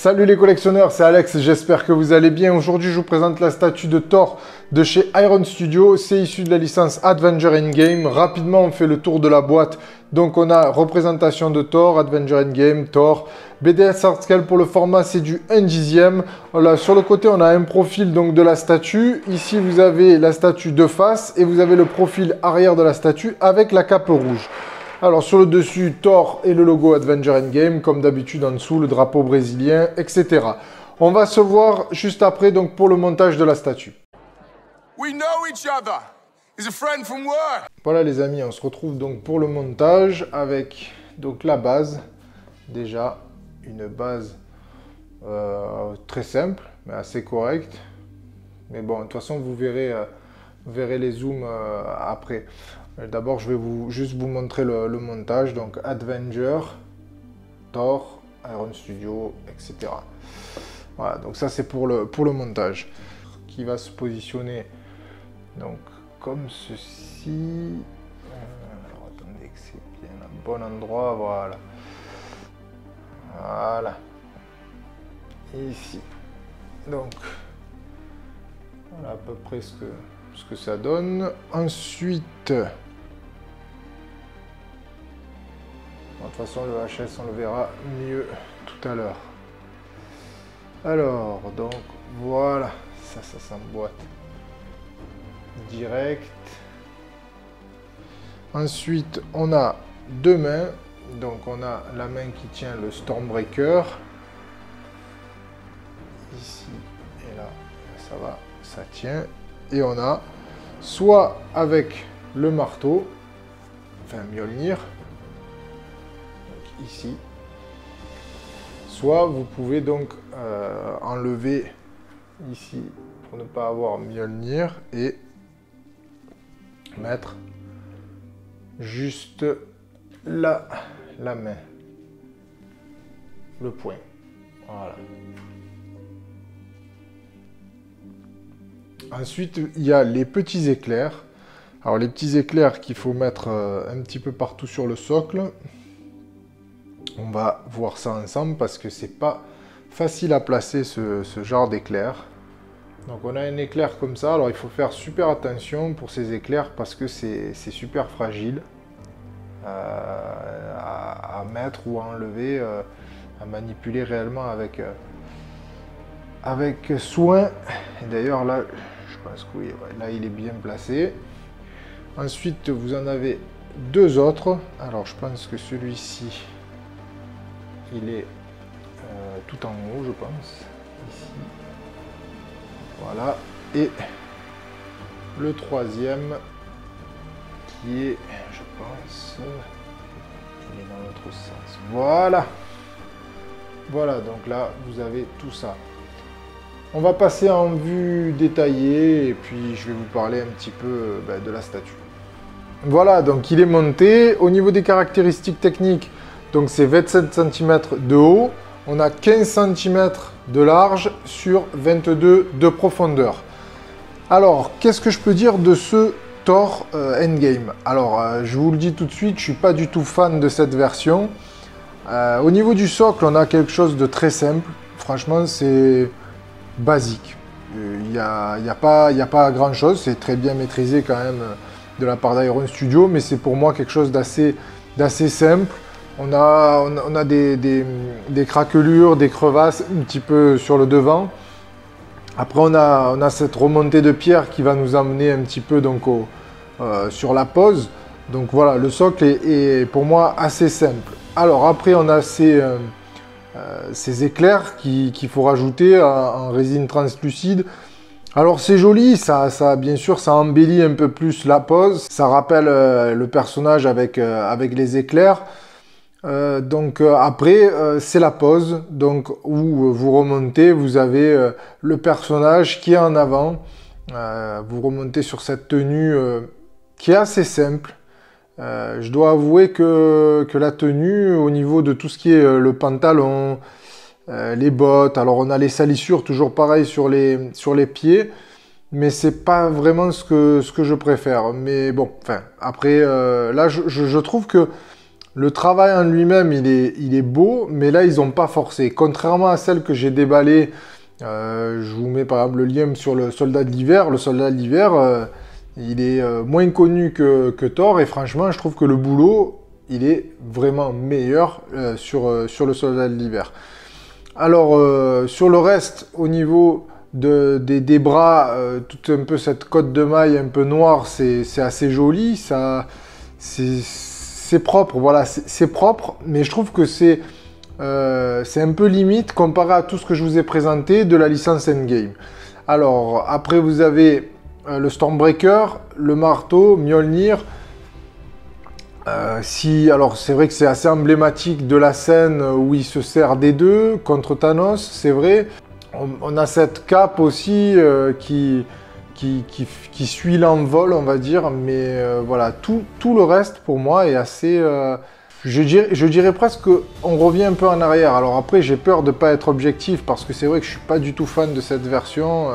Salut les collectionneurs, c'est Alex, j'espère que vous allez bien. Aujourd'hui, je vous présente la statue de Thor de chez Iron Studio. C'est issu de la licence Avenger Endgame. Rapidement, on fait le tour de la boîte. Donc, on a représentation de Thor, Avenger Endgame, Thor. BDS Art Scale pour le format, c'est du 1/10. Voilà, sur le côté, on a un profil donc, de la statue. Ici, vous avez la statue de face et vous avez le profil arrière de la statue avec la cape rouge. Alors sur le dessus, Thor et le logo Avenger Endgame, comme d'habitude en dessous, le drapeau brésilien, etc. On va se voir juste après donc pour le montage de la statue. Voilà les amis, on se retrouve donc pour le montage avec donc la base. Déjà une base très simple, mais assez correcte. Mais bon, de toute façon vous verrez les zooms après. D'abord, je vais juste vous montrer le montage. Donc, Avenger, Thor, Iron Studio, etc. Voilà, donc ça, c'est pour le montage. Qui va se positionner donc comme ceci. Alors, attendez que c'est bien un bon endroit. Voilà. Voilà. Et ici. Donc, voilà à peu près ce que ça donne. Ensuite, de toute façon, le HS, on le verra mieux tout à l'heure. Alors, donc, voilà. Ça s'emboîte direct. Ensuite, on a deux mains. Donc, on a la main qui tient le Stormbreaker. Ici et là, ça va, ça tient. Et on a soit avec le marteau, enfin Mjolnir, donc ici, soit vous pouvez donc enlever ici pour ne pas avoir Mjolnir et mettre juste là la main, le poing, voilà. Ensuite, il y a les petits éclairs. Alors, les petits éclairs qu'il faut mettre un petit peu partout sur le socle. On va voir ça ensemble parce que c'est pas facile à placer ce genre d'éclair. Donc, on a un éclair comme ça. Alors, il faut faire super attention pour ces éclairs parce que c'est super fragile à mettre ou à enlever, à manipuler réellement avec soin. Et d'ailleurs, là... je pense que oui, là il est bien placé. Ensuite, vous en avez deux autres. Alors, je pense que celui-ci, il est tout en haut, je pense. Ici. Voilà. Et le troisième, qui est, je pense, il est dans l'autre sens. Voilà. Voilà, donc là, vous avez tout ça. On va passer en vue détaillée et puis je vais vous parler un petit peu de la statue. Voilà, donc il est monté. Au niveau des caractéristiques techniques, donc c'est 27 cm de haut. On a 15 cm de large sur 22 de profondeur. Alors, qu'est-ce que je peux dire de ce Thor Endgame? Alors, je vous le dis tout de suite, je ne suis pas du tout fan de cette version. Au niveau du socle, on a quelque chose de très simple. Franchement, c'est... basique. Il n'y a pas grand chose, c'est très bien maîtrisé quand même de la part d'Iron Studio, mais c'est pour moi quelque chose d'assez simple. On a des craquelures, des crevasses un petit peu sur le devant. Après on a cette remontée de pierre qui va nous amener un petit peu donc sur la pose. Donc voilà, le socle est pour moi assez simple. Alors après on a ces éclairs qu'il faut rajouter en résine translucide. Alors c'est joli, ça bien sûr ça embellit un peu plus la pose, ça rappelle le personnage avec les éclairs. Après c'est la pose, donc où vous remontez, vous avez le personnage qui est en avant, vous remontez sur cette tenue qui est assez simple. Je dois avouer que la tenue, au niveau de tout ce qui est le pantalon, les bottes, alors on a les salissures toujours pareil sur les pieds, mais c'est pas vraiment ce que je préfère. Mais bon, enfin, après, là je trouve que Le travail en lui-même, il est beau, mais là, ils n'ont pas forcé. Contrairement à celle que j'ai déballée, je vous mets par exemple le lien sur le Soldat de l'hiver. Le Soldat de l'hiver, il est moins connu que Thor, et franchement, je trouve que le boulot, il est vraiment meilleur sur le Soldat de l'hiver. Alors, sur le reste, au niveau des bras, toute un peu cette cotte de maille un peu noire, c'est assez joli, ça, c'est propre, voilà, c'est propre, mais je trouve que c'est un peu limite comparé à tout ce que je vous ai présenté de la licence Endgame. Alors, après vous avez le Stormbreaker, le marteau, Mjolnir. Alors c'est vrai que c'est assez emblématique de la scène où il se sert des deux contre Thanos, c'est vrai. On a cette cape aussi qui suit l'envol, on va dire, mais voilà, tout le reste pour moi est assez... je dirais presque qu'on revient un peu en arrière. Alors après, j'ai peur de ne pas être objectif parce que c'est vrai que je ne suis pas du tout fan de cette version.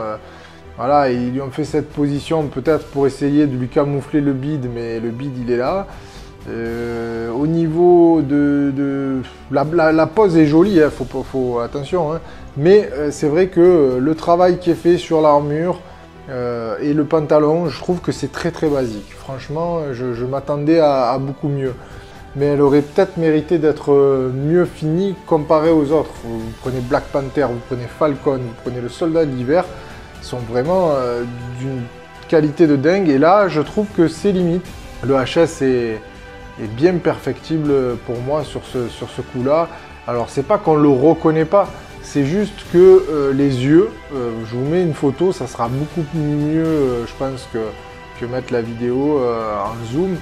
Voilà, ils lui ont fait cette position peut-être pour essayer de lui camoufler le bide, mais le bide il est là. Au niveau de la pose est jolie, hein, faut attention, hein, mais c'est vrai que le travail qui est fait sur l'armure et le pantalon, je trouve que c'est très très basique. Franchement, je m'attendais à beaucoup mieux, mais elle aurait peut-être mérité d'être mieux finie comparée aux autres. Vous prenez Black Panther, vous prenez Falcon, vous prenez le Soldat de l'hiver, ils sont vraiment d'une qualité de dingue, et là je trouve que c'est limite. Le HS est bien perfectible pour moi sur ce coup-là. Alors, c'est pas qu'on le reconnaît pas, c'est juste que les yeux, je vous mets une photo, ça sera beaucoup mieux, je pense, que mettre la vidéo en zoom.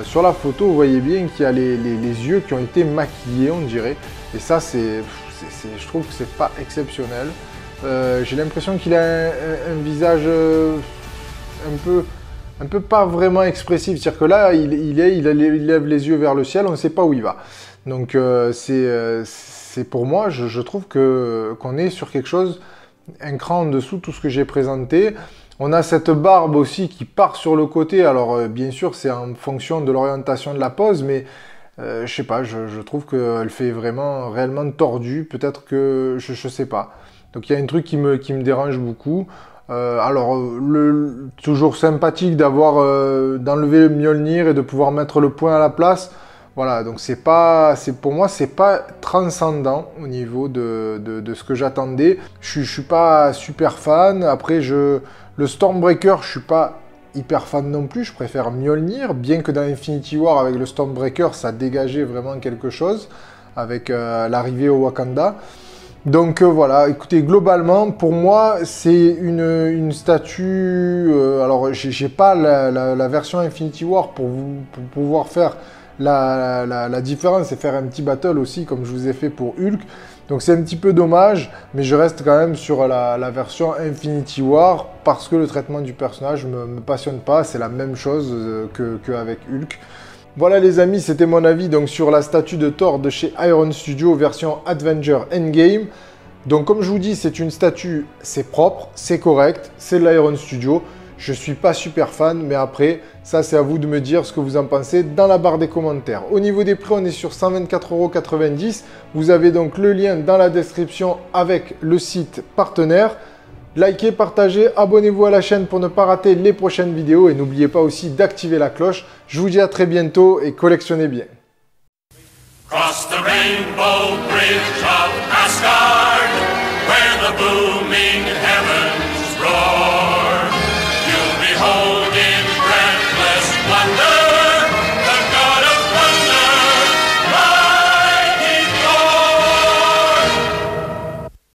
Sur la photo, vous voyez bien qu'il y a les yeux qui ont été maquillés, on dirait. Et ça, je trouve que c'est pas exceptionnel. J'ai l'impression qu'il a un visage un peu pas vraiment expressif, c'est-à-dire que là, il lève les yeux vers le ciel, on ne sait pas où il va. Donc c'est pour moi, je trouve qu'on est sur quelque chose, un cran en dessous, tout ce que j'ai présenté. On a cette barbe aussi qui part sur le côté, alors bien sûr c'est en fonction de l'orientation de la pose, mais je sais pas, je trouve qu'elle fait vraiment réellement tordue, peut-être que, je sais pas. Donc il y a un truc qui me dérange beaucoup. Alors, toujours sympathique d'enlever le Mjolnir et de pouvoir mettre le point à la place. Voilà, donc pour moi, c'est pas transcendant au niveau de ce que j'attendais. Je suis pas super fan. Après, le Stormbreaker, je suis pas hyper fan non plus. Je préfère Mjolnir, bien que dans Infinity War, avec le Stormbreaker, ça dégageait vraiment quelque chose avec l'arrivée au Wakanda. Donc voilà, écoutez, globalement, pour moi, c'est une statue... alors, j'ai pas la version Infinity War pour pouvoir faire la différence et faire un petit battle aussi, comme je vous ai fait pour Hulk. Donc c'est un petit peu dommage, mais je reste quand même sur la version Infinity War, parce que le traitement du personnage me passionne pas, c'est la même chose qu'avec Hulk. Voilà les amis, c'était mon avis donc sur la statue de Thor de chez Iron Studio version Avenger Endgame. Donc comme je vous dis, c'est une statue, c'est propre, c'est correct, c'est de l'Iron Studio. Je ne suis pas super fan, mais après, ça c'est à vous de me dire ce que vous en pensez dans la barre des commentaires. Au niveau des prix, on est sur 124,90 €. Vous avez donc le lien dans la description avec le site partenaire. Likez, partagez, abonnez-vous à la chaîne pour ne pas rater les prochaines vidéos et n'oubliez pas aussi d'activer la cloche. Je vous dis à très bientôt et collectionnez bien. Cross the rainbow bridge of Asgard, where the blue